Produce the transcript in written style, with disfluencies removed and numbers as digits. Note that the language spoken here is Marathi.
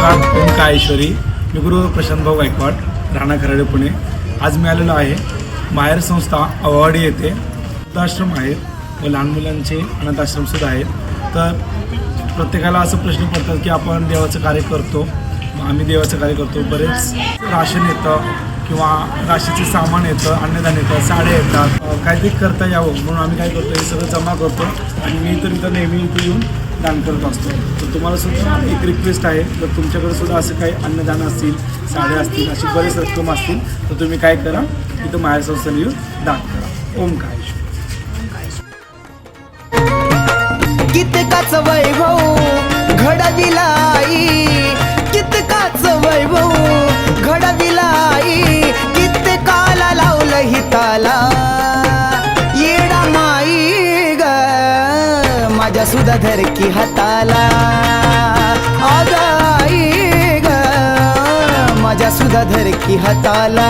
नमस्कार, ओम काळेश्वरी. मी गुरु प्रशांत भाऊ गायकवाड, राणा खराडे, पुणे. आज मी आलेलो आहे माहेर संस्था अवाडी येथे. वृद्धाश्रम आहेत व लहान मुलांचे अनाथ आश्रमसुद्धा आहेत. तर प्रत्येकाला असं प्रश्न पडतात की आपण देवाचं कार्य करतो, आम्ही देवाचं कार्य करतो, बरेच राशन येतं किंवा राशीचे सामान येतं, अन्नदान येतं, साड्या येतात, काहीतरी करता यावं म्हणून आम्ही काय करतो, हे सगळं जमा करतो आणि मी तर इथं नेहमी इथं येऊन दान करत असतो. तर तुम्हाला सुद्धा एक रिक्वेस्ट आहे, जर तुमच्याकडे सुद्धा असं काही अन्नदान असतील, साड्या असतील, अशी बरेच रक्कम असतील तर तुम्ही काय करा, इथं माहेर संस्थेला येऊन दान करा. ओम काळेश्वर. कितकाच वैभव घडविलाई, कितकाच वैभव घडविलाई, कितकाला लावलं हिताला येडा माई ग माझ्या सुद्धा धरकी हाताला, आगाई ग माझ्या सुद्धा धरकी हाताला.